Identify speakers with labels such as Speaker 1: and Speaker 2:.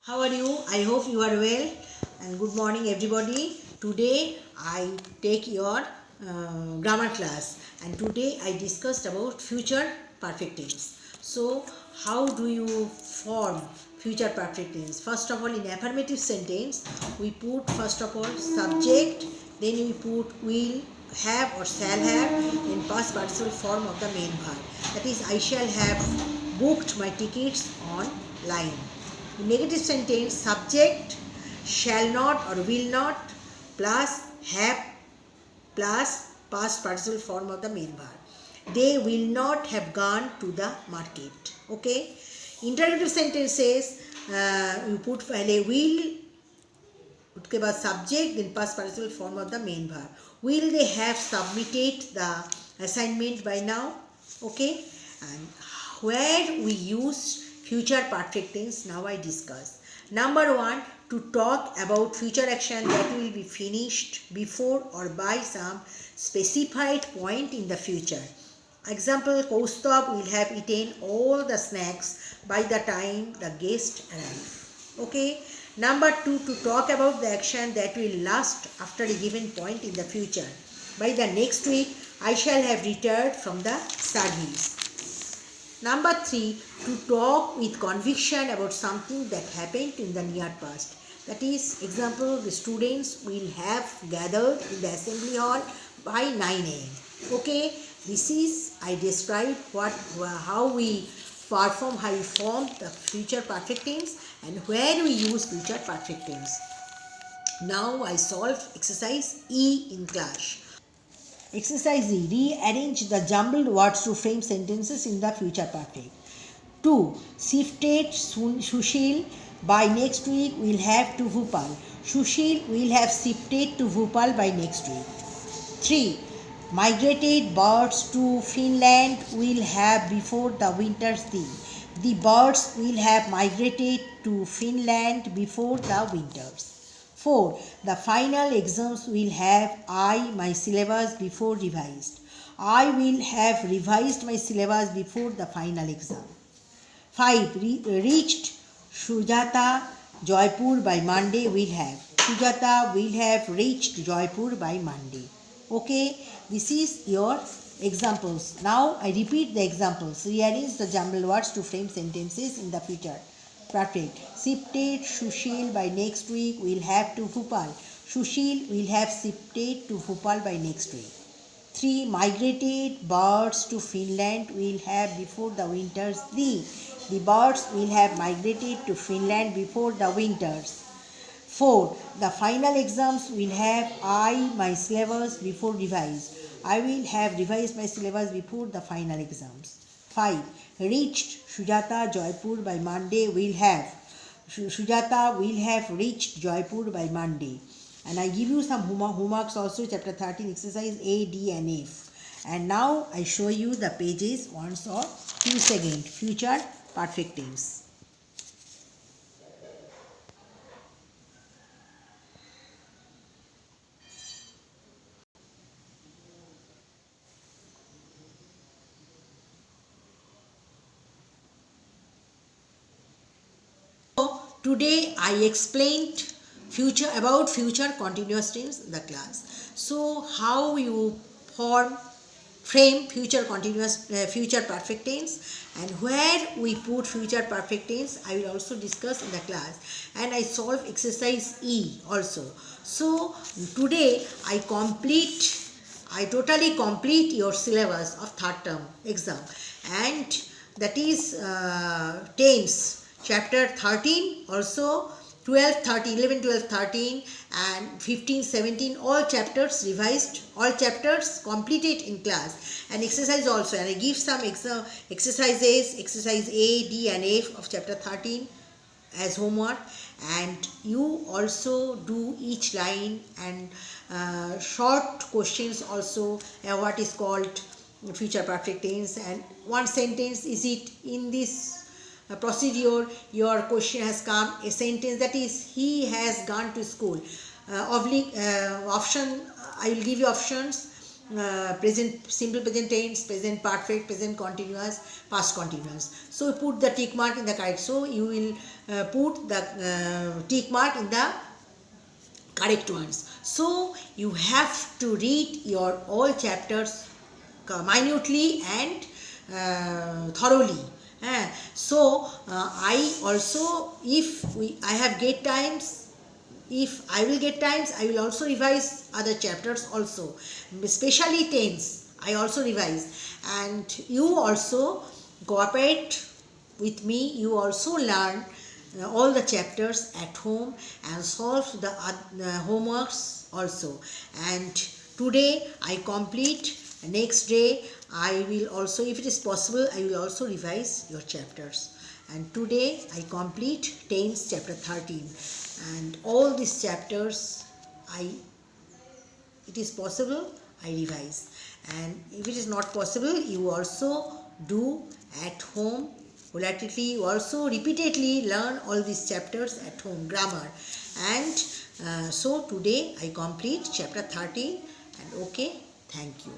Speaker 1: How are you? I hope you are well and good morning everybody. Today I take your grammar class and today I discussed about future perfect tense. So how do you form future perfect tense? First of all, in affirmative sentence we put first of all subject, then we put will, have or shall have in past participle form of the main verb. That is, I shall have booked my tickets online. In negative sentence, subject shall not or will not plus have plus past participle form of the main verb. They will not have gone to the market. Okay. Interrogative sentence says you put पहले will, उसके बाद subject, then past participle form of the main verb. Will they have submitted the assignment by now? Okay. And where we use future perfect tense, now I discuss. Number one, to talk about future action that will be finished before or by some specified point in the future. Example, Kaustubh will have eaten all the snacks by the time the guest arrive. Okay. Number two, to talk about the action that will last after a given point in the future. By the next week, I shall have retired from the service. Number three, to talk with conviction about something that happened in the near past. That is, example, the students will have gathered in the assembly hall by 9 a.m. Okay, this is, I described how we form the future perfect tense and where we use future perfect tense. Now I solve exercise E in class. Exercise E. Rearrange the jumbled words to frame sentences in the future perfect. 2. Shifted Sushil by next week will have to Bhopal. Sushil will have shifted to Bhopal by next week. 3. Migrated birds to Finland will have before the winter's day. The birds will have migrated to Finland before the winters. 4. The final exams will have my syllabus before revised. I will have revised my syllabus before the final exam. 5. Reached Sujata Jaipur by Monday will have. Sujata will have reached Jaipur by Monday. Okay, this is your examples. Now I repeat the examples. Rearrange the jumbled words to frame sentences in the future perfect. Shifted Sushil by next week will have to Bhopal. Sushil will have shifted to Bhopal by next week. 3. Migrated birds to Finland will have before the winter's day. The birds will have migrated to Finland before the winters. 4. The final exams will have my syllabus before revised. I will have revised my syllabus before the final exams. 5. Reached Sujata Jaipur by Monday will have. Sujata will have reached Jaipur by Monday. And I give you some homeworks also, chapter 13, exercise A, D and F. And now I show you the pages once or 2 seconds. Future perfect tense. Today I explained future continuous tense in the class. So how you frame future perfect tense and where we put future perfect tense I will also discuss in the class, and I solve exercise E also. So today I totally complete your syllabus of third term exam, and that is tense. Chapter 13 also, 12, 13, 11, 12, 13 and 15, 17, all chapters revised, all chapters completed in class, and exercise also. And I give some exercises, exercise A, D and F of chapter 13 as homework, and you also do each line and short questions also, what is called future perfect tense, and one sentence is it in this procedure. Your question has come a sentence, that is he has gone to school. Option, I will give you options. present simple present tense, present perfect, present continuous, past continuous. So you put the tick mark in the correct. So you will put the tick mark in the correct ones. So you have to read your all chapters minutely and thoroughly. So I also, I have get times, if I will get times, I will also revise other chapters also, especially tense. I also revise, and you also cooperate with me. You also learn all the chapters at home and solve the homeworks also. And today I complete. Next day I will also, if it is possible, I will also revise your chapters. And today I complete tense chapter 13, and all these chapters it is possible I revise. And if it is not possible, you also do at home repeatedly. You also repeatedly learn all these chapters at home, grammar. And so today I complete chapter 13. And okay, thank you.